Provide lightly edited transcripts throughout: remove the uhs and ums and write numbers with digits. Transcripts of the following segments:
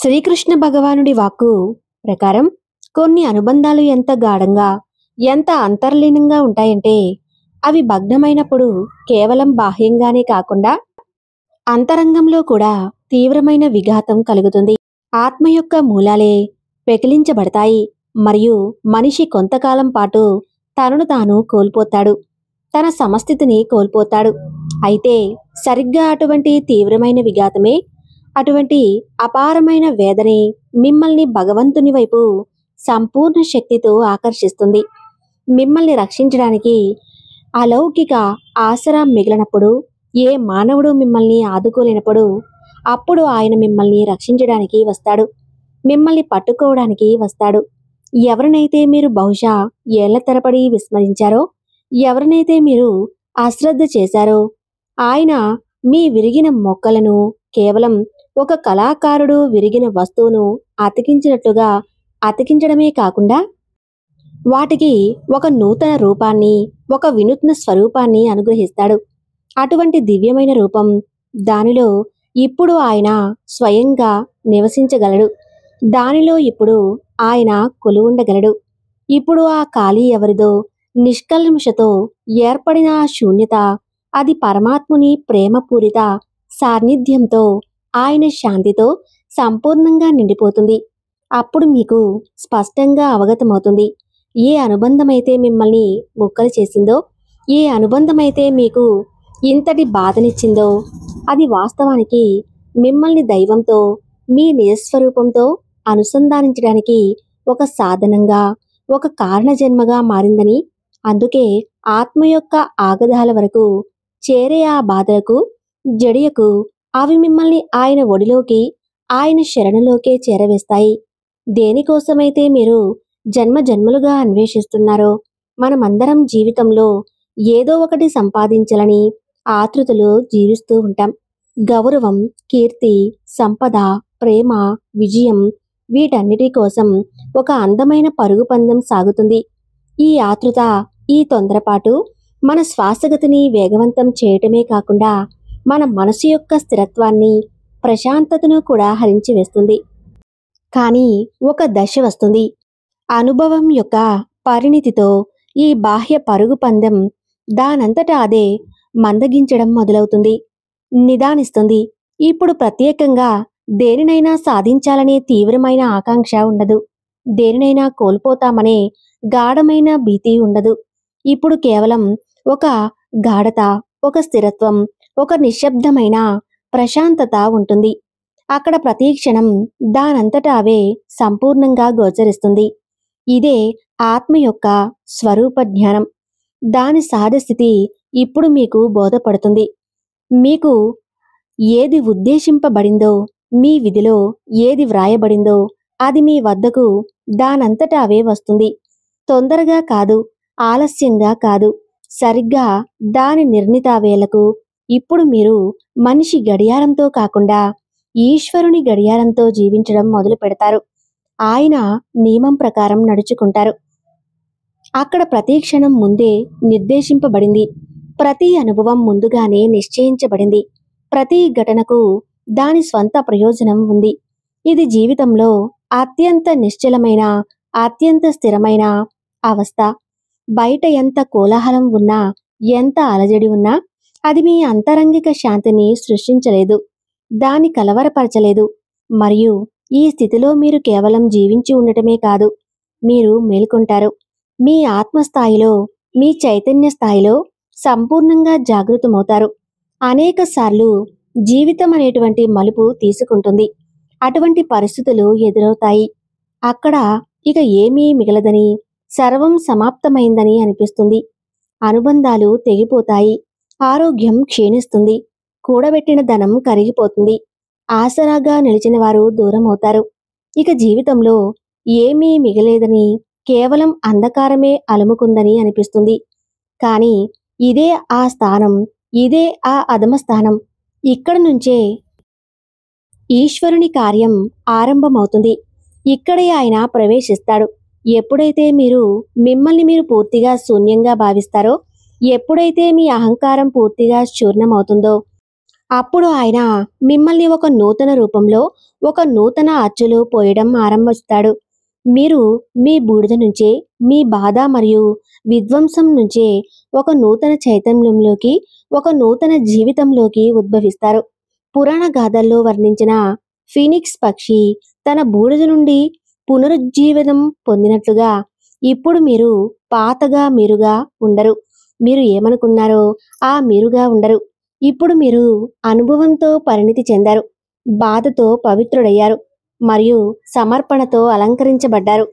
శ్రీకృష్ణ భగవానుడి వాక్కు ప్రకారం కొన్ని అనుబంధాలు ఎంత గాఢంగా, ఎంత అంతర్లీనంగా ఉంటాయంటే అవి భగ్నమైనప్పుడు కేవలం బాహ్యంగానే కాకుండా అంతరంగంలో కూడా తీవ్రమైన విఘాతం కలుగుతుంది. ఆత్మ యొక్క మూలాలే పెకిలించబడతాయి మరియు మనిషి కొంతకాలం పాటు తనను తాను కోల్పోతాడు, తన సమస్థితిని కోల్పోతాడు. అయితే సరిగ్గా అటువంటి తీవ్రమైన విఘాతమే, అటువంటి అపారమైన వేదనే మిమ్మల్ని భగవంతుని వైపు సంపూర్ణ శక్తితో ఆకర్షిస్తుంది. మిమ్మల్ని రక్షించడానికి అలౌకిక ఆసరా మిగిలినప్పుడు, ఏ మానవుడు మిమ్మల్ని ఆదుకోలేనప్పుడు, అప్పుడు ఆయన మిమ్మల్ని రక్షించడానికి వస్తాడు, మిమ్మల్ని పట్టుకోవడానికి వస్తాడు. ఎవరినైతే మీరు బహుశా ఏళ్ల తరబడి విస్మరించారో, ఎవరినైతే మీరు అశ్రద్ధ చేశారో, ఆయన మీ విరిగిన మొక్కలను కేవలం ఒక కళాకారుడు విరిగిన వస్తువును అతికించినట్లుగా అతికించడమే కాకుండా వాటికి ఒక నూతన రూపాన్ని, ఒక వినూత్న స్వరూపాన్ని అనుగ్రహిస్తాడు. అటువంటి దివ్యమైన రూపం, దానిలో ఇప్పుడు ఆయన స్వయంగా నివసించగలడు, దానిలో ఇప్పుడు ఆయన కొలువుండగలడు. ఇప్పుడు ఆ ఖాళీ ఎవరిదో, నిష్కల్మషతో ఏర్పడిన ఆ శూన్యత, అది పరమాత్ముని ప్రేమపూరిత సాన్నిధ్యంతో, ఆయన శాంతితో సంపూర్ణంగా నిండిపోతుంది. అప్పుడు మీకు స్పష్టంగా అవగతమవుతుంది, ఏ అనుబంధమైతే మిమ్మల్ని ముక్కలు చేసిందో, ఏ అనుబంధమైతే మీకు ఇంతటి బాధనిచ్చిందో, అది వాస్తవానికి మిమ్మల్ని దైవంతో, మీ నిజస్వరూపంతో అనుసంధానించడానికి ఒక సాధనంగా, ఒక కారణజన్మగా మారిందని. అందుకే ఆత్మ యొక్క ఆగడాల వరకు చేరే ఆ బాధలకు, జడియకు అవి మిమ్మల్ని ఆయన ఒడిలోకి, ఆయన శరణులోకే చేరవేస్తాయి. దేనికోసమైతే మీరు జన్మ జన్మలుగా అన్వేషిస్తున్నారో, మనమందరం జీవితంలో ఏదో ఒకటి సంపాదించాలని ఆతృతలో జీవిస్తూ ఉంటాం. గౌరవం, కీర్తి, సంపద, ప్రేమ, విజయం, వీటన్నిటి కోసం ఒక అందమైన పరుగు పందెం సాగుతుంది. ఈ ఆతృత, ఈ తొందరపాటు మన శ్వాసగతిని వేగవంతం చేయటమే కాకుండా మన మనసు యొక్క స్థిరత్వాన్ని, ప్రశాంతతను కూడా హరించి వేస్తుంది. కానీ ఒక దశ వస్తుంది, అనుభవం యొక్క పరిణితితో ఈ బాహ్య పరుగు పందెం దానంతటా అదే మందగించడం మొదలవుతుంది, నిదానిస్తుంది. ఇప్పుడు ప్రత్యేకంగా దేనినైనా సాధించాలనే తీవ్రమైన ఆకాంక్ష ఉండదు, దేనినైనా కోల్పోతామనే గాఢమైన భీతి ఉండదు. ఇప్పుడు కేవలం ఒక గాఢత, ఒక స్థిరత్వం, ఒక నిశ్శబ్దమైన ప్రశాంతత ఉంటుంది. అక్కడ ప్రతి క్షణం దానంతటా అవే సంపూర్ణంగా గోచరిస్తుంది. ఇదే ఆత్మ యొక్క స్వరూప జ్ఞానం. దాని సహజ స్థితి ఇప్పుడు మీకు బోధపడుతుంది. మీకు ఏది ఉద్దేశింపబడిందో, మీ విధిలో ఏది వ్రాయబడిందో, అది మీ వద్దకు దానంతటా అవే వస్తుంది. తొందరగా కాదు, ఆలస్యంగా కాదు, సరిగ్గా దాని నిర్ణీత వేళకు. ఇప్పుడు మీరు మనిషి గడియారంతో కాకుండా ఈశ్వరుని గడియారంతో జీవించడం మొదలు పెడతారు. ఆయన నియమం ప్రకారం నడుచుకుంటారు. అక్కడ ప్రతి క్షణం ముందే నిర్దేశింపబడింది, ప్రతి అనుభవం ముందుగానే నిశ్చయించబడింది, ప్రతి ఘటనకు దాని స్వంత ప్రయోజనం ఉంది. ఇది జీవితంలో అత్యంత నిశ్చలమైన, అత్యంత స్థిరమైన అవస్థ. బయట ఎంత కోలాహలం ఉన్నా, ఎంత అలజడి ఉన్నా, అది మీ అంతరంగిక శాంతిని సృష్టించలేదు, దాన్ని కలవరపరచలేదు. మరియు ఈ స్థితిలో మీరు కేవలం జీవించి ఉండటమే కాదు, మీరు మేల్కొంటారు. మీ ఆత్మస్థాయిలో, మీ చైతన్య స్థాయిలో సంపూర్ణంగా జాగృతమవుతారు. అనేక సార్లు జీవితం అనేటువంటి మలుపు తీసుకుంటుంది. అటువంటి పరిస్థితులు ఎదురవుతాయి. అక్కడ ఇక ఏమీ మిగలదని, సర్వం సమాప్తమైందని అనిపిస్తుంది. అనుబంధాలు తెగిపోతాయి, ఆరోగ్యం క్షీణిస్తుంది, కూడబెట్టిన ధనం కరిగిపోతుంది, ఆసరాగా నిలిచిన వారు దూరం అవుతారు. ఇక జీవితంలో ఏమీ మిగలేదని, కేవలం అంధకారమే అలుముకుందని అనిపిస్తుంది. కానీ ఇదే ఆ స్థానం, ఇదే ఆ అధమ స్థానం. ఇక్కడ నుంచే ఈశ్వరుని కార్యం ఆరంభమవుతుంది. ఇక్కడే ఆయన ప్రవేశిస్తాడు. ఎప్పుడైతే మీరు మిమ్మల్ని మీరు పూర్తిగా శూన్యంగా భావిస్తారో, ఎప్పుడైతే మీ అహంకారం పూర్తిగా చూర్ణమవుతుందో, అప్పుడు ఆయన మిమ్మల్ని ఒక నూతన రూపంలో, ఒక నూతన అచ్చులో పోయడం ఆరంభిస్తాడు. మీరు మీ బూడిద నుంచే, మీ బాధ మరియు విధ్వంసం నుంచే ఒక నూతన చైతన్యంలోకి, ఒక నూతన జీవితంలోకి ఉద్భవిస్తారు. పురాణ గాథల్లో వర్ణించిన ఫీనిక్స్ పక్షి తన బూడిద నుండి పునరుజ్జీవనం పొందినట్లుగా ఇప్పుడు మీరు పాతగా మీరుగా ఉండరు. మీరు ఏమనుకున్నారో ఆ మీరుగా ఉండరు. ఇప్పుడు మీరు అనుభవంతో పరిణితి చెందారు, బాధతో పవిత్రుడయ్యారు మరియు సమర్పణతో అలంకరించబడ్డారు,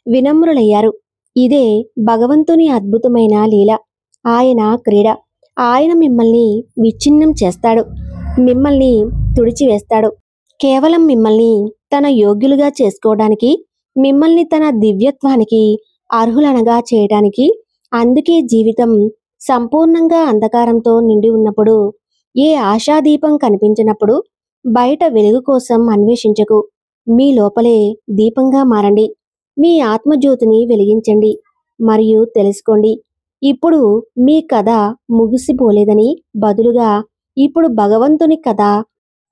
వినమ్రులయ్యారు. ఇదే భగవంతుని అద్భుతమైన లీల. ఆయన క్రీడ. ఆయన మిమ్మల్ని విచ్ఛిన్నం చేస్తాడు, మిమ్మల్ని తుడిచివేస్తాడు. కేవలం మిమ్మల్ని తన యోగ్యులుగా చేసుకోవడానికి, మిమ్మల్ని తన దివ్యత్వానికి అర్హులనగా చేయడానికి. అందుకే జీవితం సంపూర్ణంగా అంధకారంతో నిండి ఉన్నప్పుడు, ఏ ఆశాదీపం కనిపించినప్పుడు బయట వెలుగు కోసం అన్వేషించకు. మీ లోపలే దీపంగా మారండి. మీ ఆత్మజ్యోతిని వెలిగించండి మరియు తెలుసుకోండి. ఇప్పుడు మీ కథ ముగిసిపోలేదని, బదులుగా ఇప్పుడు భగవంతుని కథ,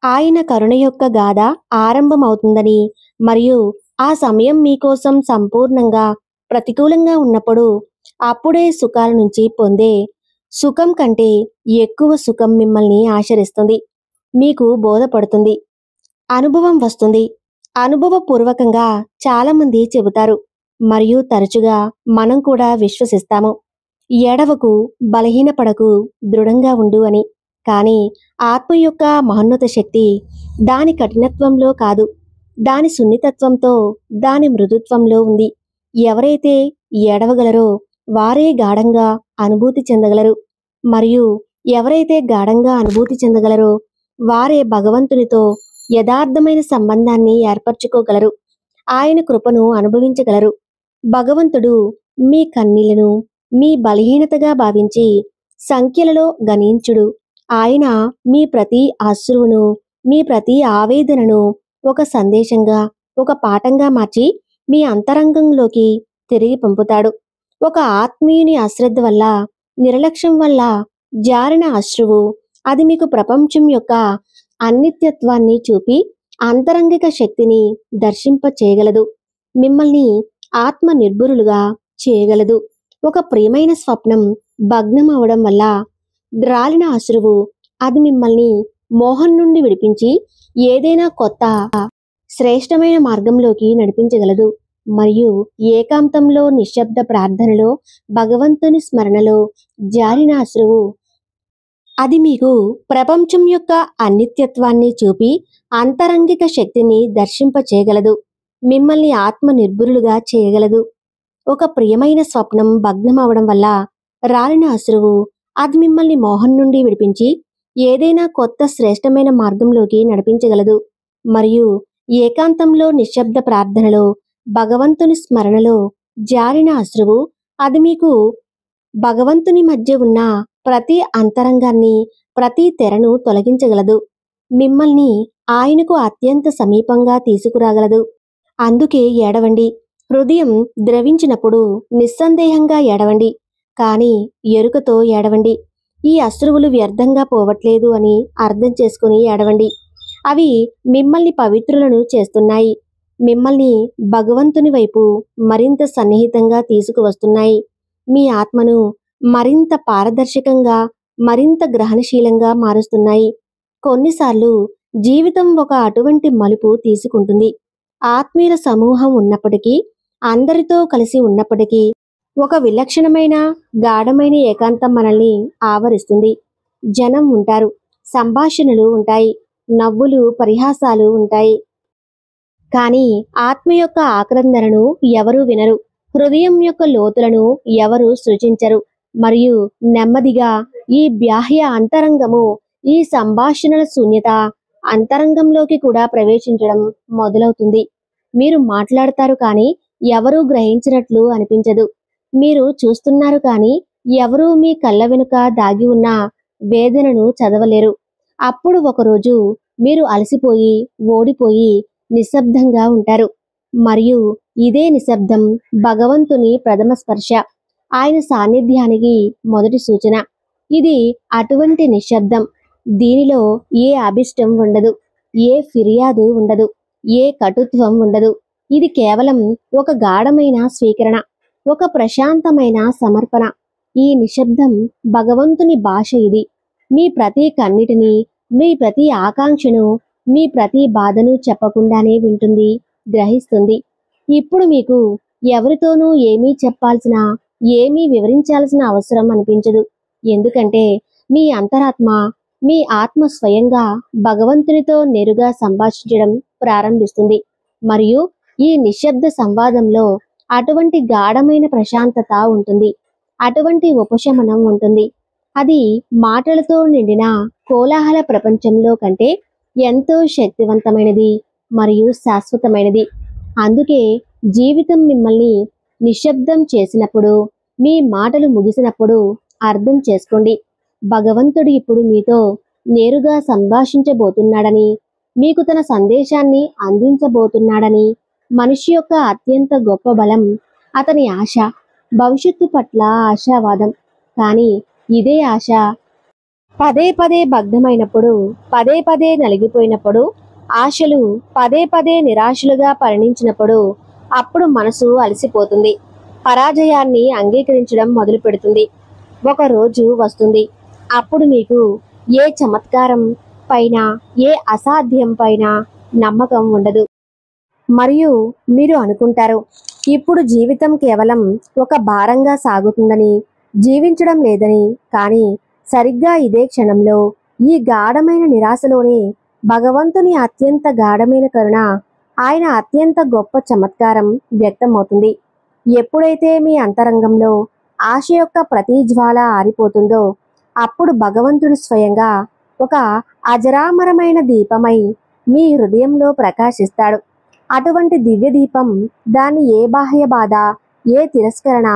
ఆయన కరుణ యొక్క గాథ ఆరంభమవుతుందని, మరియు ఆ సమయం మీకోసం సంపూర్ణంగా ప్రతికూలంగా ఉన్నప్పుడు, అప్పుడే సుఖాల నుంచి పొందే సుఖం కంటే ఎక్కువ సుఖం మిమ్మల్ని ఆశరిస్తుంది. మీకు బోధపడుతుంది, అనుభవం వస్తుంది. అనుభవపూర్వకంగా చాలామంది చెబుతారు మరియు తరచుగా మనం కూడా విశ్వసిస్తాము, ఎడవకు, బలహీనపడకు, దృఢంగా ఉండు అని. కానీ ఆత్మ యొక్క మహోన్నత శక్తి దాని కఠినత్వంలో కాదు, దాని సున్నితత్వంతో, దాని మృదుత్వంలో ఉంది. ఎవరైతే ఎడవగలరో వారే గాఢంగా అనుభూతి చెందగలరు, మరియు ఎవరైతే గాఢంగా అనుభూతి చెందగలరో వారే భగవంతునితో యథార్థమైన సంబంధాన్ని ఏర్పరచుకోగలరు, ఆయన కృపను అనుభవించగలరు. భగవంతుడు మీ కన్నీళ్లను మీ బలహీనతగా భావించి సంఖ్యలలో గణించుడు. ఆయన మీ ప్రతి అశ్రువును, మీ ప్రతి ఆవేదనను ఒక సందేశంగా, ఒక పాఠంగా మార్చి మీ అంతరంగంలోకి తిరిగి పంపుతాడు. ఒక ఆత్మీయుని అశ్రద్ధ వల్ల, నిర్లక్ష్యం వల్ల జారిన అశ్రువు, అది మీకు ప్రపంచం యొక్క అనిత్యత్వాన్ని చూపి అంతరంగిక శక్తిని దర్శింప చేయగలదు, మిమ్మల్ని ఆత్మ నిర్భరులుగా చేయగలదు. ఒక ప్రియమైన స్వప్నం భగ్నం అవడం వల్ల ద్రాలిన అశ్రువు, అది మిమ్మల్ని మోహం నుండి విడిపించి ఏదైనా కొత్త శ్రేష్టమైన మార్గంలోకి నడిపించగలదు. మరియు ఏకాంతంలో, నిశ్శబ్ద ప్రార్థనలో, భగవంతుని స్మరణలో జారిన అశ్రువు, అది మీకు ప్రపంచం యొక్క అనిత్యత్వాన్ని చూపి అంతరంగిక శక్తిని దర్శింప చేయగలదు, మిమ్మల్ని ఆత్మ నిర్భరులుగా చేయగలదు. ఒక ప్రియమైన స్వప్నం భగ్నం అవడం వల్ల రాలిన అశ్రువు, అది మిమ్మల్ని మోహం నుండి విడిపించి ఏదైనా కొత్త శ్రేష్టమైన మార్గంలోకి నడిపించగలదు. మరియు ఏకాంతంలో, నిశ్శబ్ద ప్రార్థనలో, భగవంతుని స్మరణలో జారిన అశ్రువు, అది మీకు భగవంతుని మధ్య ఉన్న ప్రతి అంతరంగాన్ని, ప్రతి తెరను తొలగించగలదు, మిమ్మల్ని ఆయనకు అత్యంత సమీపంగా తీసుకురాగలదు. అందుకే ఏడవండి. హృదయం ద్రవించినప్పుడు నిస్సందేహంగా ఏడవండి, కానీ ఎరుకతో ఏడవండి. ఈ అశ్రువులు వ్యర్థంగా పోవట్లేదు అని అర్థం చేసుకుని ఏడవండి. అవి మిమ్మల్ని పవిత్రులను చేస్తున్నాయి, మిమ్మల్ని భగవంతుని వైపు మరింత సన్నిహితంగా తీసుకువస్తున్నాయి, మీ ఆత్మను మరింత పారదర్శకంగా, మరింత గ్రహణశీలంగా మారుస్తున్నాయి. కొన్నిసార్లు జీవితం ఒక అటువంటి మలుపు తీసుకుంటుంది. ఆత్మీయుల సమూహం ఉన్నప్పటికీ, అందరితో కలిసి ఉన్నప్పటికీ, ఒక విలక్షణమైన, గాఢమైన ఏకాంతం మనల్ని ఆవరిస్తుంది. జనం ఉంటారు, సంభాషణలు ఉంటాయి, నవ్వులు, పరిహాసాలు ఉంటాయి. కానీ ఆత్మ యొక్క ఆక్రందనను ఎవరూ వినరు, హృదయం యొక్క లోతులను ఎవరు సృజించరు. మరియు నెమ్మదిగా ఈ బాహ్య అంతరంగము, ఈ సంభాషణల శూన్యత అంతరంగంలోకి కూడా ప్రవేశించడం మొదలవుతుంది. మీరు మాట్లాడతారు కానీ ఎవరూ గ్రహించినట్లు అనిపించదు. మీరు చూస్తున్నారు కానీ ఎవరూ మీ కళ్ళ వెనుక దాగి ఉన్న వేదనను చదవలేరు. అప్పుడు ఒకరోజు మీరు అలసిపోయి, ఓడిపోయి నిశ్శబ్దంగా ఉంటారు. మరియు ఇదే నిశ్శబ్దం భగవంతుని ప్రథమ స్పర్శ, ఆయన సాన్నిధ్యానికి మొదటి సూచన. ఇది అటువంటి నిశ్శబ్దం. దీనిలో ఏ అభిష్టం ఉండదు, ఏ ఫిర్యాదు ఉండదు, ఏ కటుత్వం ఉండదు. ఇది కేవలం ఒక గాఢమైన స్వీకరణ, ఒక ప్రశాంతమైన సమర్పణ. ఈ నిశ్శబ్దం భగవంతుని భాష. ఇది మీ ప్రతి కన్నిటిని, మీ ప్రతి ఆకాంక్షను, మీ ప్రతి బాధను చెప్పకుండానే వింటుంది, గ్రహిస్తుంది. ఇప్పుడు మీకు ఎవరితోనూ ఏమీ చెప్పాల్సిన, ఏమీ వివరించాల్సిన అవసరం అనిపించదు. ఎందుకంటే మీ అంతరాత్మ, మీ ఆత్మ స్వయంగా భగవంతునితో నేరుగా సంభాషించడం ప్రారంభిస్తుంది. మరియు ఈ నిశ్శబ్ద సంవాదంలో అటువంటి గాఢమైన ప్రశాంతత ఉంటుంది, అటువంటి ఉపశమనం ఉంటుంది. అది మాటలతో నిండిన కోలాహల ప్రపంచంలో కంటే ఎంతో శక్తివంతమైనది మరియు శాశ్వతమైనది. అందుకే జీవితం మిమ్మల్ని నిశ్శబ్దం చేసినప్పుడు, మీ మాటలు ముగిసినప్పుడు అర్థం చేసుకోండి, భగవంతుడు ఇప్పుడు మీతో నేరుగా సంభాషించబోతున్నాడని, మీకు తన సందేశాన్ని అందించబోతున్నాడని. మనిషి యొక్క అత్యంత గొప్ప బలం అతని ఆశ, భవిష్యత్తు పట్ల ఆశావాదం. కానీ ఇదే ఆశ పదే పదే భగ్నమైనప్పుడు, పదే పదే నలిగిపోయినప్పుడు, ఆశలు పదే పదే నిరాశలుగా పరిణించినప్పుడు, అప్పుడు మనసు అలసిపోతుంది, పరాజయాన్ని అంగీకరించడం మొదలు పెడుతుంది. ఒక రోజు వస్తుంది, అప్పుడు మీకు ఏ చమత్కారం పైన, ఏ అసాధ్యం పైన నమ్మకం ఉండదు. మరియు మీరు అనుకుంటారు, ఇప్పుడు జీవితం కేవలం ఒక భారంగా సాగుతుందని, జీవించడం లేదని. కానీ సరిగ్గా ఇదే క్షణంలో, ఈ గాఢమైన నిరాశలోనే భగవంతుని అత్యంత గాఢమైన కరుణ, ఆయన అత్యంత గొప్ప చమత్కారం వ్యక్తమవుతుంది. ఎప్పుడైతే మీ అంతరంగంలో ఆశ యొక్క ప్రతి జ్వాల ఆరిపోతుందో, అప్పుడు భగవంతుడు స్వయంగా ఒక అజరామరమైన దీపమై మీ హృదయంలో ప్రకాశిస్తాడు. అటువంటి దివ్య దీపం, దాన్ని ఏ బాహ్య బాధ, ఏ తిరస్కరణ,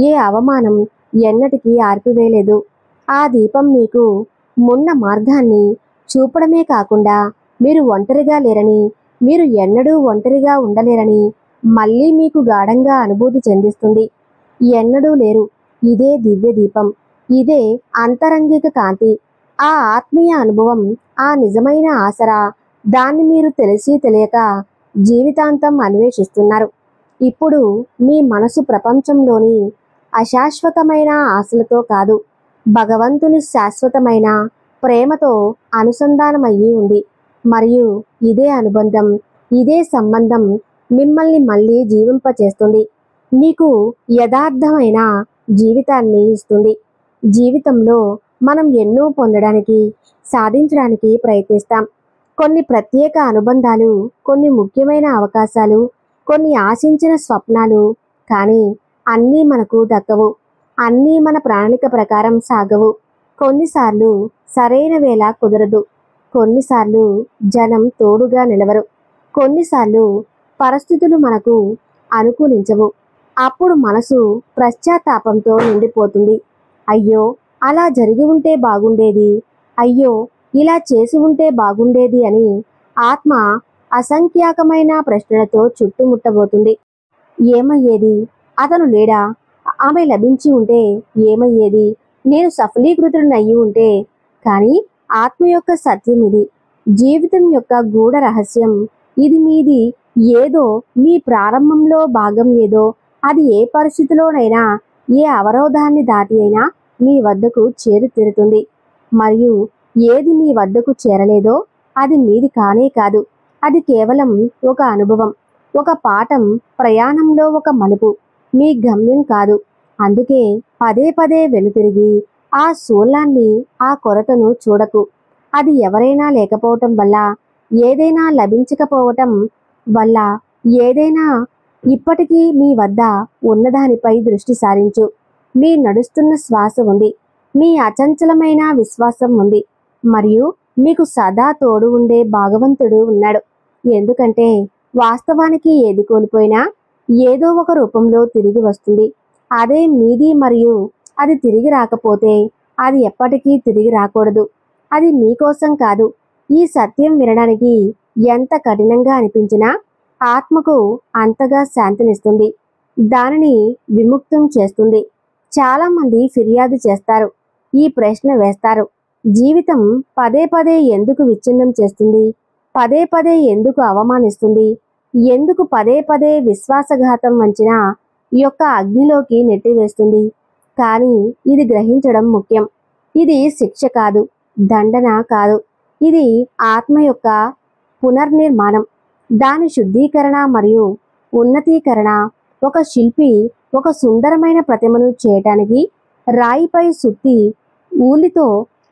ఏ అవమానం ఎన్నటికీ ఆర్పివేయలేదు. ఆ దీపం మీకు మున్న మార్గాన్ని చూపడమే కాకుండా, మీరు ఒంటరిగా లేరని, మీరు ఎన్నడూ ఒంటరిగా ఉండలేరని మళ్ళీ మీకు గాఢంగా అనుభూతి చెందిస్తుంది. ఎన్నడూ లేరు. ఇదే దివ్య దీపం, ఇదే అంతరంగిక కాంతి, ఆ ఆత్మీయ అనుభవం, ఆ నిజమైన ఆసరా. దాన్ని మీరు తెలిసి తెలియక జీవితాంతం అన్వేషిస్తున్నారు. ఇప్పుడు మీ మనసు ప్రపంచంలోని అశాశ్వతమైన ఆశలతో కాదు, భగవంతుని శాశ్వతమైన ప్రేమతో అనుసంధానమయ్యి ఉంది. మరియు ఇదే అనుబంధం, ఇదే సంబంధం మిమ్మల్ని మళ్ళీ జీవింపచేస్తుంది, మీకు యథార్థమైన జీవితాన్ని ఇస్తుంది. జీవితంలో మనం ఎన్నో పొందడానికి, సాధించడానికి ప్రయత్నిస్తాం. కొన్ని ప్రత్యేక అనుబంధాలు, కొన్ని ముఖ్యమైన అవకాశాలు, కొన్ని ఆశించిన స్వప్నాలు. కానీ అన్నీ మనకు దక్కవు, అన్నీ మన ప్రణాళిక ప్రకారం సాగవు. కొన్నిసార్లు సరైన వేళ కుదరదు, కొన్నిసార్లు జనం తోడుగా నిలవరు, కొన్నిసార్లు పరిస్థితులు మనకు అనుకూలించవు. అప్పుడు మనసు పశ్చాత్తాపంతో నిండిపోతుంది. అయ్యో, అలా జరిగి ఉంటే బాగుండేది, అయ్యో ఇలా చేసి ఉంటే బాగుండేది అని ఆత్మ అసంఖ్యాకమైన ప్రశ్నలతో చుట్టుముట్టబోతుంది. ఏమయ్యేది? అతను లేడా? ఆమె లభించి ఉంటే ఏమయ్యేది? నేను సఫలీకృతుడినయ్యి ఉంటే. కానీ ఆత్మ యొక్క సత్యం ఇది, జీవితం యొక్క గూఢ రహస్యం ఇది. మీది ఏదో, మీ ప్రారంభంలో భాగం ఏదో, అది ఏ పరిస్థితిలోనైనా, ఏ అవరోధాన్ని దాటి అయినా మీ వద్దకు చేరి తీరుతుంది. మరియు ఏది మీ వద్దకు చేరలేదో అది మీది కానే కాదు. అది కేవలం ఒక అనుభవం, ఒక పాఠం, ప్రయాణంలో ఒక మలుపు, మీ గమ్యం కాదు. అందుకే పదే పదే వెనుతిరిగి ఆ శూన్యాన్ని, ఆ కొరతను చూడకు. అది ఎవరైనా లేకపోవటం వల్ల, ఏదైనా లభించకపోవటం వల్ల, ఏదైనా ఇప్పటికీ మీ వద్ద ఉన్నదానిపై దృష్టి సారించు. మీ నడుస్తున్న శ్వాస ఉంది, మీ అచంచలమైన విశ్వాసం ఉంది, మరియు మీకు సదా తోడు ఉండే భగవంతుడు ఉన్నాడు. ఎందుకంటే వాస్తవానికి ఏది కోల్పోయినా ఏదో ఒక రూపంలో తిరిగి వస్తుంది. అదే మీది. మరియు అది తిరిగి రాకపోతే అది ఎప్పటికీ తిరిగి రాకూడదు. అది మీకోసం కాదు. ఈ సత్యం వినడానికి ఎంత కఠినంగా అనిపించినా ఆత్మకు అంతగా శాంతినిస్తుంది, దానిని విముక్తం చేస్తుంది. చాలామంది ఫిర్యాదు చేస్తారు, ఈ ప్రశ్న వేస్తారు, జీవితం పదే పదే ఎందుకు విచ్ఛిన్నం చేస్తుంది? పదే పదే ఎందుకు అవమానిస్తుంది? ఎందుకు పదే పదే విశ్వాసఘాతం వంచిన యొక్క అగ్నిలోకి నెట్టివేస్తుంది? కానీ ఇది గ్రహించడం ముఖ్యం. ఇది శిక్ష కాదు, దండన కాదు. ఇది ఆత్మ యొక్క పునర్నిర్మాణం, దాని శుద్ధీకరణ మరియు ఉన్నతీకరణ. ఒక శిల్పి ఒక సుందరమైన ప్రతిమను చేయటానికి రాయిపై సుత్తి ఊలితో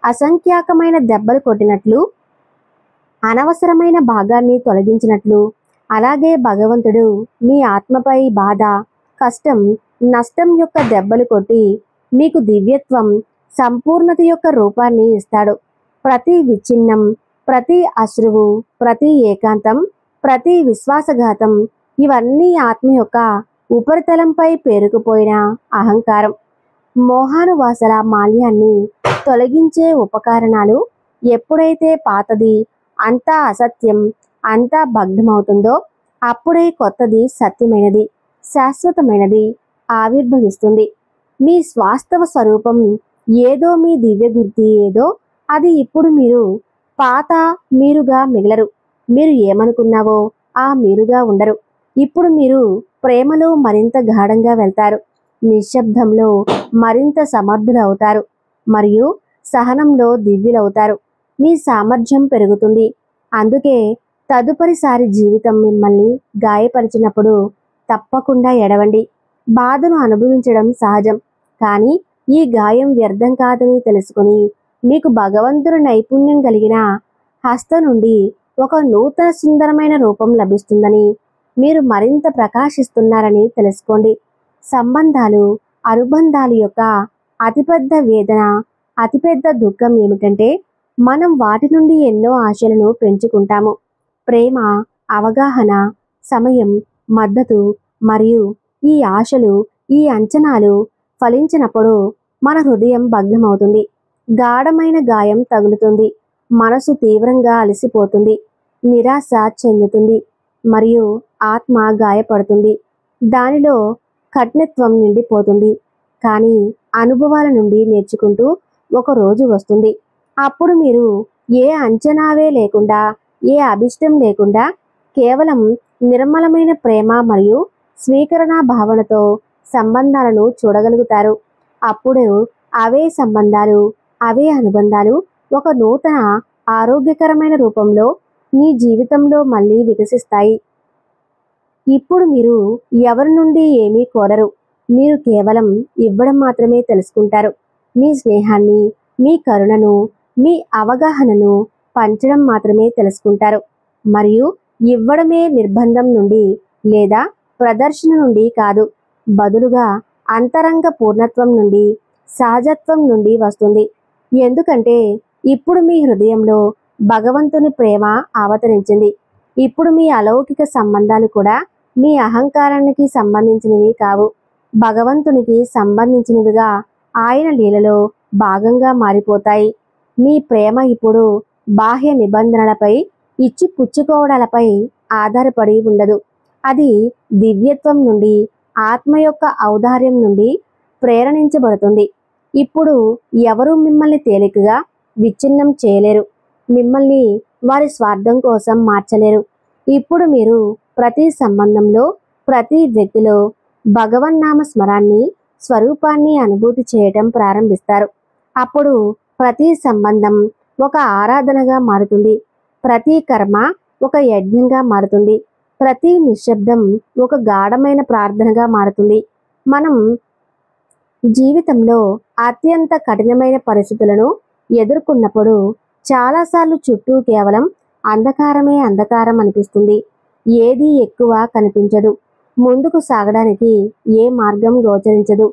అసంఖ్యాకమైన దెబ్బలు కొట్టినట్లు, అనవసరమైన భాగాన్ని తొలగించినట్లు, అలాగే భగవంతుడు మీ ఆత్మపై బాధ, కష్టం, నష్టం యొక్క దెబ్బలు కొట్టి మీకు దివ్యత్వం, సంపూర్ణత యొక్క రూపాన్ని ఇస్తాడు. ప్రతి విచ్ఛిన్నం, ప్రతి అశ్రువు, ప్రతి ఏకాంతం, ప్రతి విశ్వాసఘాతం ఇవన్నీ ఆత్మ యొక్క ఉపరితలంపై పేరుకుపోయిన అహంకారం, మోహానువాసల మాల్యాన్ని తొలగించే ఉపకరణాలు. ఎప్పుడైతే పాతది అంతా అసత్యం, అంతా భగ్నమవుతుందో అప్పుడే కొత్తది సత్యమైనది, శాశ్వతమైనది ఆవిర్భవిస్తుంది. మీ వాస్తవ స్వరూపం ఏదో, మీ దివ్య గుర్తి ఏదో, అది ఇప్పుడు మీరు పాత మీరుగా మిగలరు. మీరు ఏమనుకున్నావో ఆ మీరుగా ఉండరు. ఇప్పుడు మీరు ప్రేమలో మరింత గాఢంగా వెళ్తారు, నిశ్శబ్దంలో మరింత సమర్థులవుతారు మరియు సహనంలో దివ్యులవుతారు. మీ సామర్థ్యం పెరుగుతుంది. అందుకే తదుపరిసారి జీవితం మిమ్మల్ని గాయపరిచినప్పుడు తప్పకుండా ఎడవండి. బాధను అనుభవించడం సహజం, కానీ ఈ గాయం వ్యర్థం కాదని తెలుసుకుని మీకు భగవంతుని నైపుణ్యం కలిగిన హస్త నుండి ఒక నూతన సుందరమైన రూపం లభిస్తుందని, మీరు మరింత ప్రకాశిస్తున్నారని తెలుసుకోండి. సంబంధాలు, అనుబంధాలు యొక్క అతిపెద్ద వేదన, అతిపెద్ద దుఃఖం ఏమిటంటే మనం వాటి నుండి ఎన్నో ఆశలను పెంచుకుంటాము. ప్రేమ, అవగాహన, సమయం, మద్దతు మరియు ఈ ఆశలు, ఈ అంచనాలు ఫలించినప్పుడు మన హృదయం భగ్నమవుతుంది. గాఢమైన గాయం తగులుతుంది. మనసు తీవ్రంగా అలసిపోతుంది, నిరాశ చెందుతుంది మరియు ఆత్మ గాయపడుతుంది. దానిలో కఠినత్వం నిండిపోతుంది. కానీ అనుభవాల నుండి నేర్చుకుంటూ ఒక రోజు వస్తుంది. అప్పుడు మీరు ఏ అంచనావే లేకుండా, ఏ అభిష్టం లేకుండా కేవలం నిర్మలమైన ప్రేమ మరియు స్వీకరణ భావనతో సంబంధాలను చూడగలుగుతారు. అప్పుడు అవే సంబంధాలు, అవే అనుబంధాలు ఒక నూతన ఆరోగ్యకరమైన రూపంలో మీ జీవితంలో మళ్ళీ వికసిస్తాయి. ఇప్పుడు మీరు ఎవరి నుండి ఏమీ కోరరు. మీరు కేవలం ఇవ్వడం మాత్రమే తెలుసుకుంటారు. మీ స్నేహాన్ని, మీ కరుణను, మీ అవగాహనను పంచడం మాత్రమే తెలుసుకుంటారు. మరియు ఇవ్వడమే నిర్బంధం నుండి లేదా ప్రదర్శన నుండి కాదు, బదులుగా అంతరంగ పూర్ణత్వం నుండి, సహజత్వం నుండి వస్తుంది. ఎందుకంటే ఇప్పుడు మీ హృదయంలో భగవంతుని ప్రేమ అవతరించింది. ఇప్పుడు మీ అలౌకిక సంబంధాలు కూడా మీ అహంకారానికి సంబంధించినవి కావు, భగవంతునికి సంబంధించినవిగా ఆయన లీలలో భాగంగా మారిపోతాయి. మీ ప్రేమ ఇప్పుడు బాహ్య నిబంధనలపై, ఇచ్చి పుచ్చుకోవడాలపై ఆధారపడి ఉండదు. అది దివ్యత్వం నుండి, ఆత్మ యొక్క ఔదార్యం నుండి ప్రేరణించబడుతుంది. ఇప్పుడు ఎవరూ మిమ్మల్ని తేలికగా విచ్ఛిన్నం చేయలేరు, మిమ్మల్ని వారి స్వార్థం కోసం మార్చలేరు. ఇప్పుడు మీరు ప్రతి సంబంధంలో, ప్రతి వ్యక్తిలో భగవన్నామ స్మరాన్ని, స్వరూపాన్ని అనుభూతి చేయటం ప్రారంభిస్తారు. అప్పుడు ప్రతి సంబంధం ఒక ఆరాధనగా మారుతుంది. ప్రతి కర్మ ఒక యజ్ఞంగా మారుతుంది. ప్రతి నిశ్శబ్దం ఒక గాఢమైన ప్రార్థనగా మారుతుంది. మనం జీవితంలో అత్యంత కఠినమైన పరిస్థితులను ఎదుర్కొన్నప్పుడు చాలాసార్లు చుట్టూ కేవలం అంధకారమే అంధకారం అనిపిస్తుంది. ఏదీ ఎక్కువ కనిపించదు. ముందుకు సాగడానికి ఏ మార్గం గోచరించదు.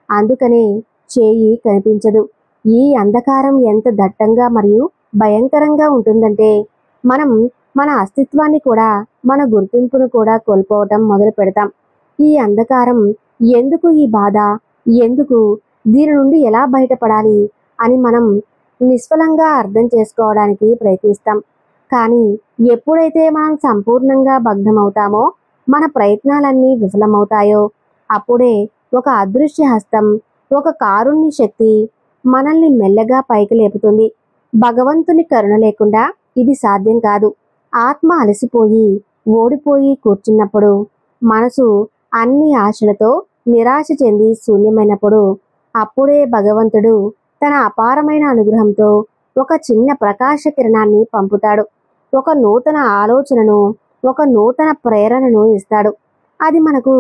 అందుకనే చేయి కనిపించదు. ఈ అంధకారం ఎంత దట్టంగా మరియు భయంకరంగా ఉంటుందంటే మనం మన అస్తిత్వాన్ని కూడా, మన గుర్తింపును కూడా కోల్పోవటం మొదలు పెడతాం. ఈ అంధకారం ఎందుకు, ఈ బాధ ఎందుకు, దీని నుండి ఎలా బయటపడాలి అని మనం నిష్ఫలంగా అర్థం చేసుకోవడానికి ప్రయత్నిస్తాం. కానీ ఎప్పుడైతే మనం సంపూర్ణంగా భగ్నమవుతామో, మన ప్రయత్నాలన్నీ విఫలమవుతాయో, అప్పుడే ఒక అదృశ్య హస్తం, ఒక కారుణ్య శక్తి మనల్ని మెల్లగా పైకి లేపుతుంది. భగవంతుని కరుణ లేకుండా ఇది సాధ్యం కాదు. ఆత్మ అలసిపోయి ఓడిపోయి కూర్చున్నప్పుడు, మనసు అన్ని ఆశలతో నిరాశ చెంది శూన్యమైనప్పుడు, అప్పుడే భగవంతుడు తన అపారమైన అనుగ్రహంతో ఒక చిన్న ప్రకాశ కిరణాన్ని పంపుతాడు. ఒక నూతన ఆలోచనను, ఒక నూతన ప్రేరణను ఇస్తాడు. అది మనకు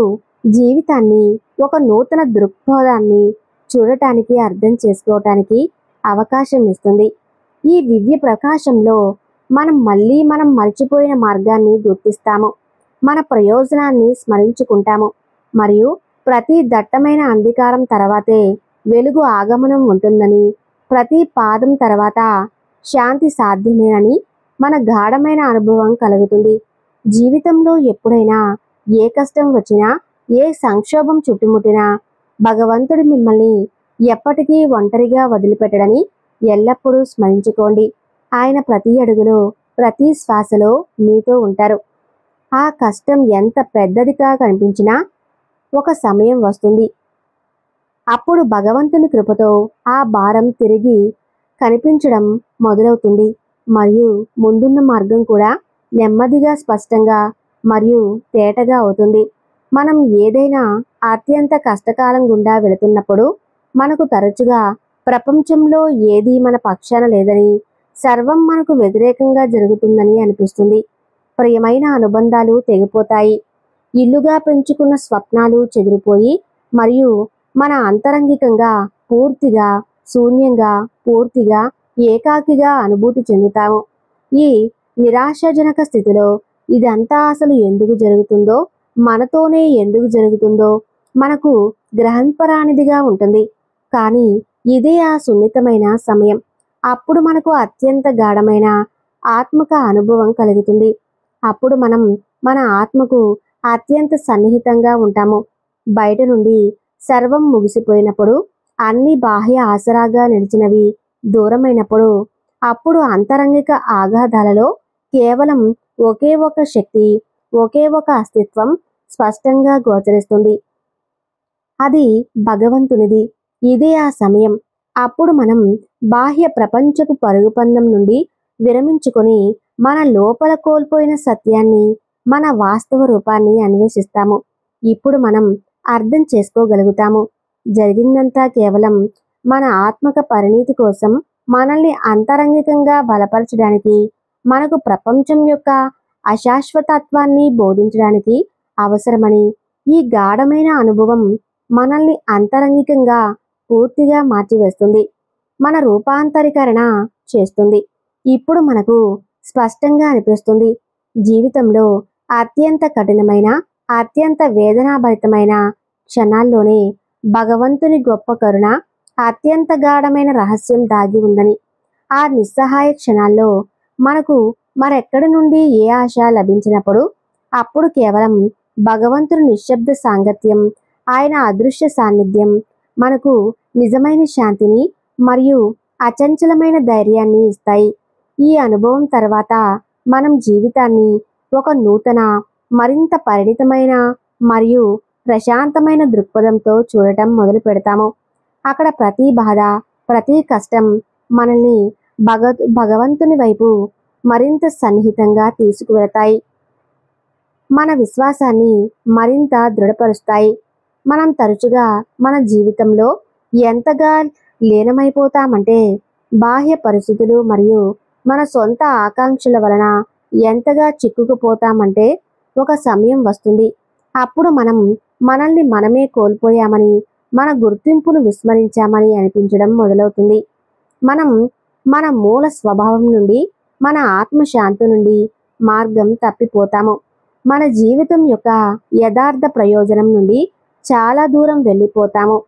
జీవితాన్ని, ఒక నూతన దృక్పథాన్ని చూడటానికి, అర్థం చేసుకోవటానికి అవకాశం ఇస్తుంది. ఈ దివ్య ప్రకాశంలో మనం మర్చిపోయిన మార్గాన్ని గుర్తిస్తాము. మన ప్రయోజనాన్ని స్మరించుకుంటాము. మరియు ప్రతి దట్టమైన అంధకారం తర్వాతే వెలుగు ఆగమనం ఉంటుందని, ప్రతి పాదం తర్వాత శాంతి సాధ్యమేనని మన గాఢమైన అనుభవం కలుగుతుంది. జీవితంలో ఎప్పుడైనా ఏ కష్టం వచ్చినా, ఏ సంక్షోభం చుట్టుముట్టినా, భగవంతుడు మిమ్మల్ని ఎప్పటికీ ఒంటరిగా వదిలిపెట్టడని ఎల్లప్పుడూ స్మరించుకోండి. ఆయన ప్రతి అడుగులో, ప్రతి శ్వాసలో మీతో ఉంటారు. ఆ కష్టం ఎంత పెద్దదిగా కనిపించినా ఒక సమయం వస్తుంది. అప్పుడు భగవంతుని కృపతో ఆ భారం తిరిగి కనిపించడం మొదలవుతుంది. మరియు ముందున్న మార్గం కూడా నెమ్మదిగా, స్పష్టంగా మరియు తేటగా అవుతుంది. మనం ఏదైనా అత్యంత కష్టకాలం గుండా వెళుతున్నప్పుడు మనకు తరచుగా ప్రపంచంలో ఏదీ మన పక్షాన లేదని, సర్వం మనకు వ్యతిరేకంగా జరుగుతుందని అనిపిస్తుంది. ప్రియమైన అనుబంధాలు తెగిపోతాయి. ఇల్లుగా పెంచుకున్న స్వప్నాలు చెదిరిపోయి, మరియు మన అంతరంగికంగా పూర్తిగా శూన్యంగా, పూర్తిగా ఏకాకిగా అనుభూతి చెందుతాము. ఈ నిరాశాజనక స్థితిలో ఇదంతా అసలు ఎందుకు జరుగుతుందో, మనతోనే ఎందుకు జరుగుతుందో మనకు గ్రహింపరానిదిగా ఉంటుంది. కానీ ఇదే ఆ సున్నితమైన సమయం. అప్పుడు మనకు అత్యంత గాఢమైన ఆత్మక అనుభవం కలుగుతుంది. అప్పుడు మనం మన ఆత్మకు అత్యంత సన్నిహితంగా ఉంటాము. బయట నుండి సర్వం ముగిసిపోయినప్పుడు, అన్ని బాహ్య ఆసరాగా నిలిచినవి దూరమైనప్పుడు, అప్పుడు అంతరంగిక ఆఘాతాలలో కేవలం ఒకే ఒక శక్తి, ఒకే ఒక అస్తిత్వం స్పష్టంగా గోచరిస్తుంది. అది భగవంతునిది. ఇదే ఆ సమయం. అప్పుడు మనం బాహ్య ప్రపంచపు పరుగుపందం నుండి విరమించుకొని మన లోపల కోల్పోయిన సత్యాన్ని, మన వాస్తవ రూపాన్ని అన్వేషిస్తాము. ఇప్పుడు మనం అర్థం చేసుకోగలుగుతాము. జరిగిందంతా కేవలం మన ఆత్మక పరిణీతి కోసం, మనల్ని అంతరంగికంగా బలపరచడానికి, మనకు ప్రపంచం యొక్క అశాశ్వతత్వాన్ని బోధించడానికి అవసరమని. ఈ గాఢమైన అనుభవం మనల్ని అంతరంగికంగా పూర్తిగా మార్చివేస్తుంది. మన రూపాంతరీకరణ చేస్తుంది. ఇప్పుడు మనకు స్పష్టంగా అనిపిస్తుంది, జీవితంలో అత్యంత కఠినమైన, అత్యంత వేదనాభరితమైన క్షణాల్లోనే భగవంతుని గొప్ప కరుణ, అత్యంత గాఢమైన రహస్యం దాగి ఉందని. ఆ నిస్సహాయ క్షణాల్లో మనకు మరెక్కడి నుండి ఏ ఆశ లభించినప్పుడు, అప్పుడు కేవలం భగవంతుని నిశ్శబ్ద సాంగత్యం, ఆయన అదృశ్య సాన్నిధ్యం మనకు నిజమైన శాంతిని మరియు అచంచలమైన ధైర్యాన్ని ఇస్తాయి. ఈ అనుభవం తర్వాత మనం జీవితాన్ని ఒక నూతన, మరింత పరిణితమైన మరియు ప్రశాంతమైన దృక్పథంతో చూడటం మొదలు పెడతాము. అక్కడ ప్రతి బాధ, ప్రతి కష్టం మనల్ని భగవంతుని వైపు మరింత సన్నిహితంగా తీసుకువెళతాయి. మన విశ్వాసాన్ని మరింత దృఢపరుస్తాయి. మనం తరచుగా మన జీవితంలో ఎంతగా లీనమైపోతామంటే, బాహ్య పరిస్థితులు మరియు మన సొంత ఆకాంక్షల వలన ఎంతగా చిక్కుకుపోతామంటే, ఒక సమయం వస్తుంది అప్పుడు మనం మనల్ని మనమే కోల్పోయామని, మన గుర్తింపును విస్మరించామని అనిపించడం మొదలవుతుంది. మనం మన మూల స్వభావం నుండి, మన ఆత్మశాంతి నుండి మార్గం తప్పిపోతాము. మన జీవితం యొక్క యథార్థ ప్రయోజనం నుండి చాలా దూరం వెళ్ళిపోతాము.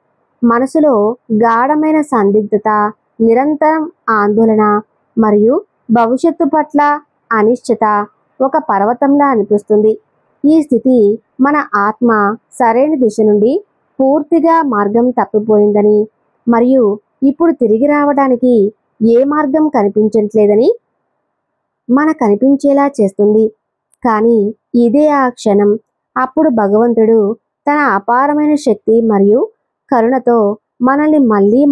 మనసులో గాఢమైన సందిగ్ధత, నిరంతరం ఆందోళన మరియు భవిష్యత్తు పట్ల అనిశ్చిత ఒక పర్వతంలా అనిపిస్తుంది. ఈ స్థితి మన ఆత్మ సరైన దిశ నుండి పూర్తిగా మార్గం తప్పిపోయిందని మరియు ఇప్పుడు తిరిగి రావడానికి ఏ మార్గం కనిపించట్లేదని కనిపించేలా చేస్తుంది. కానీ ఇదే ఆ క్షణం. అప్పుడు భగవంతుడు తన అపారమైన శక్తి మరియు కరుణతో మనల్ని మళ్ళీ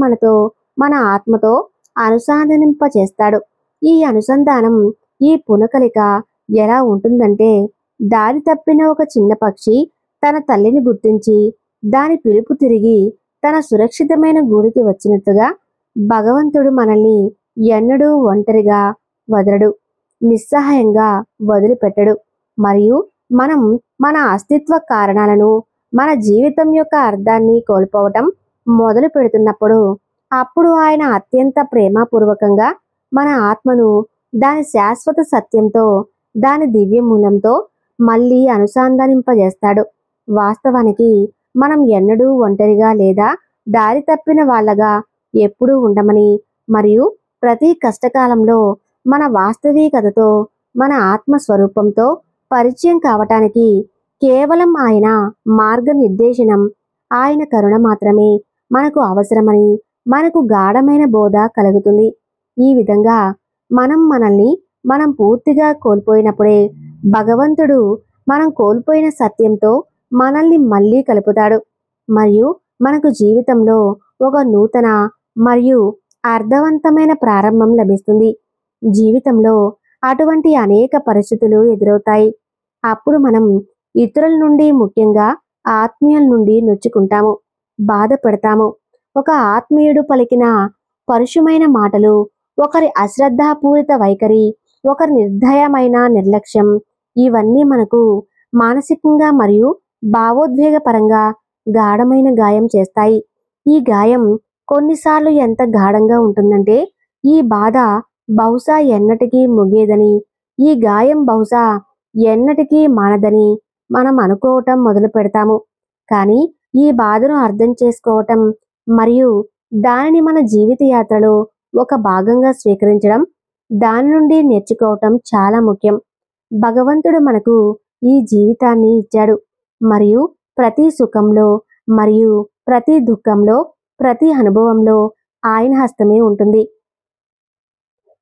మన ఆత్మతో అనుసంధానింపచేస్తాడు. ఈ అనుసంధానం, ఈ పునకలిక ఎలా ఉంటుందంటే, దారి తప్పిన ఒక చిన్న పక్షి తన తల్లిని గుర్తించి దాని పిలుపు తిరిగి తన సురక్షితమైన గూడికి వచ్చినట్టుగా భగవంతుడు మనల్ని ఎన్నడూ ఒంటరిగా వదలడు, నిస్సహాయంగా వదిలిపెట్టడు. మరియు మనం మన అస్తిత్వ కారణాలను, మన జీవితం యొక్క అర్థాన్ని కోల్పోవటం మొదలు పెడుతున్నప్పుడు, అప్పుడు ఆయన అత్యంత ప్రేమపూర్వకంగా మన ఆత్మను దాని శాశ్వత సత్యంతో, దాని దివ్య మూలంతో మళ్ళీ అనుసంధానింపజేస్తాడు. వాస్తవానికి మనం ఎన్నడూ ఒంటరిగా లేదా దారి తప్పిన వాళ్ళగా ఎప్పుడూ ఉండమని, మరియు ప్రతి కష్టకాలంలో మన వాస్తవికతతో, మన ఆత్మస్వరూపంతో పరిచయం కావటానికి కేవలం ఆయన మార్గనిర్దేశనం, ఆయన కరుణ మాత్రమే మనకు అవసరమని మనకు గాఢమైన బోధ కలుగుతుంది. ఈ విధంగా మనం మనల్ని మనం పూర్తిగా కోల్పోయినప్పుడే భగవంతుడు మనం కోల్పోయిన సత్యంతో మనల్ని మళ్ళీ కలుపుతాడు. మరియు మనకు జీవితంలో ఒక నూతన మరియు అర్థవంతమైన ప్రారంభం లభిస్తుంది. జీవితంలో అటువంటి అనేక పరిస్థితులు ఎదురవుతాయి. అప్పుడు మనం ఇతరుల నుండి, ముఖ్యంగా ఆత్మీయుల నుండి నొచ్చుకుంటాము, బాధపడతాము. ఒక ఆత్మీయుడు పలికిన పరుషమైన మాటలు, ఒకరి అశ్రద్ధాపూరిత వైఖరి, ఒకరి నిర్దయమైన నిర్లక్ష్యం, ఇవన్నీ మనకు మానసికంగా మరియు భావోద్వేగపరంగా గాఢమైన గాయం చేస్తాయి. ఈ గాయం కొన్నిసార్లు ఎంత గాఢంగా ఉంటుందంటే, ఈ బాధ బహుశా ఎన్నటికీ ముగియదని, ఈ గాయం బహుశా ఎన్నటికీ మానదని మనం అనుకోవటం మొదలు పెడతాము. కానీ ఈ బాధను అర్థం చేసుకోవటం మరియు దానిని మన జీవిత యాత్రలో ఒక భాగంగా స్వీకరించడం, దాని నుండి నేర్చుకోవటం చాలా ముఖ్యం. భగవంతుడు మనకు ఈ జీవితాన్ని ఇచ్చాడు, మరియు ప్రతి సుఖంలో మరియు ప్రతి దుఃఖంలో, ప్రతి అనుభవంలో ఆయన హస్తమే ఉంటుంది.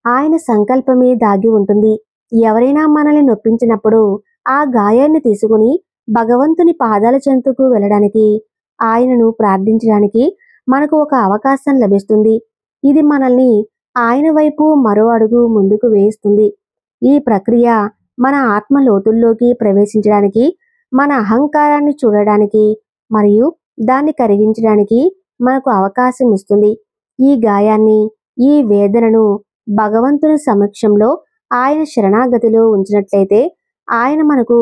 ఆయన సంకల్పమే దాగి ఉంటుంది. ఎవరైనా మనల్ని నొప్పించినప్పుడు ఆ గాయాన్ని తీసుకుని భగవంతుని పాదాల చెంతకు వెళ్ళడానికి, ఆయనను ప్రార్థించడానికి మనకు ఒక అవకాశం లభిస్తుంది. ఇది మనల్ని ఆయన వైపు మరో అడుగు ముందుకు వేయిస్తుంది. ఈ ప్రక్రియ మన ఆత్మ లోతుల్లోకి ప్రవేశించడానికి, మన అహంకారాన్ని చూడడానికి మరియు దాన్ని కరిగించడానికి మనకు అవకాశం ఇస్తుంది. ఈ గాయాన్ని, ఈ వేదనను భగవంతుని సమక్షంలో ఆయన శరణాగతిలో ఉంచినట్లయితే, ఆయన మనకు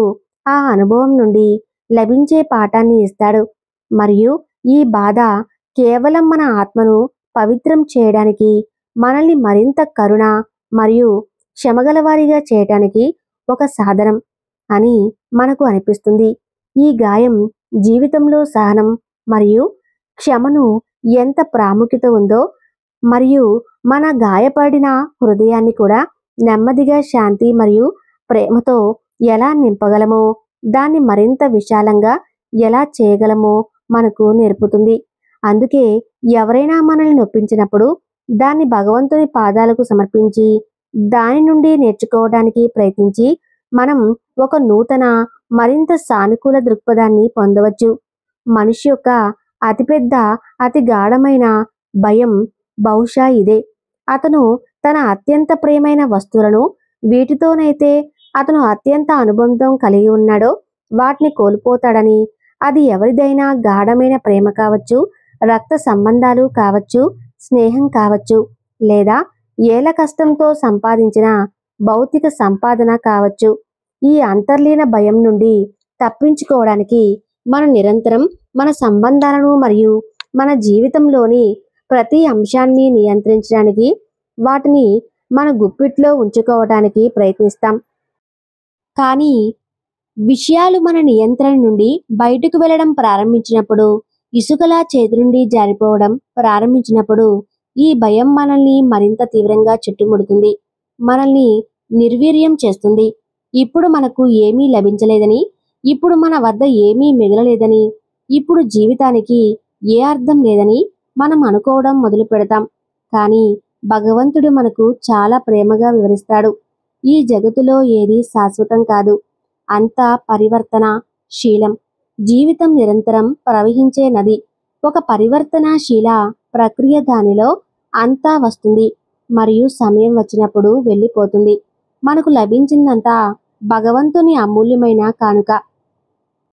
ఆ అనుభవం నుండి లభించే పాఠాన్ని ఇస్తాడు. మరియు ఈ బాధ కేవలం మన ఆత్మను పవిత్రం చేయడానికి, మనల్ని మరింత కరుణ మరియు క్షమగలవారిగా చేయటానికి ఒక సాధనం అని మనకు అనిపిస్తుంది. ఈ గాయం జీవితంలో సహనం మరియు క్షమను ఎంత ప్రాముఖ్యత ఉందో, మరియు మన గాయపడిన హృదయాన్ని కూడా నెమ్మదిగా శాంతి మరియు ప్రేమతో ఎలా నింపగలమో, దాన్ని మరింత విశాలంగా ఎలా చేయగలమో మనకు నేర్పుతుంది. అందుకే ఎవరైనా మనల్ని నొప్పించినప్పుడు దాన్ని భగవంతుని పాదాలకు సమర్పించి, దాని నుండి నేర్చుకోవడానికి ప్రయత్నించి, మనం ఒక నూతన, మరింత సానుకూల దృక్పథాన్ని పొందవచ్చు. మనిషి యొక్క అతిపెద్ద, అతి గాఢమైన భయం బహుశా ఇదే. అతను తన అత్యంత ప్రియమైన వస్తువులను, వీటితోనైతే అతను అత్యంత అనుబంధం కలిగి ఉన్నాడో, వాటిని కోల్పోతాడని. అది ఎవరిదైనా గాఢమైన ప్రేమ కావచ్చు, రక్త సంబంధాలు కావచ్చు, స్నేహం కావచ్చు, లేదా ఏళ్ల కష్టంతో సంపాదించిన భౌతిక సంపాదన కావచ్చు. ఈ అంతర్లీన భయం నుండి తప్పించుకోవడానికి మనం నిరంతరం మన సంబంధాలను మరియు మన జీవితంలోని ప్రతి అంశాన్ని నియంత్రించడానికి, వాటిని మన గుప్పిట్లో ఉంచుకోవడానికి ప్రయత్నిస్తాం. కానీ విషయాలు మన నియంత్రణ నుండి బయటకు వెళ్ళడం ప్రారంభించినప్పుడు, ఇసుకలా చేతి నుండి జారిపోవడం ప్రారంభించినప్పుడు, ఈ భయం మనల్ని మరింత తీవ్రంగా చుట్టుముడుతుంది, మనల్ని నిర్వీర్యం చేస్తుంది. ఇప్పుడు మనకు ఏమీ లభించలేదని, ఇప్పుడు మన వద్ద ఏమీ మిగలలేదని, ఇప్పుడు జీవితానికి ఏ అర్థం లేదని మనం అనుకోవడం మొదలు పెడతాం. కానీ భగవంతుడు మనకు చాలా ప్రేమగా వివరిస్తాడు, ఈ జగత్తులో ఏది శాశ్వతం కాదు, అంతా పరివర్తనశీలం. జీవితం నిరంతరం ప్రవహించే నది, ఒక పరివర్తనశీల ప్రక్రియ. దానిలో అంతా వస్తుంది మరియు సమయం వచ్చినప్పుడు వెళ్ళిపోతుంది. మనకు లభించిందంతా భగవంతుని అమూల్యమైన కానుక.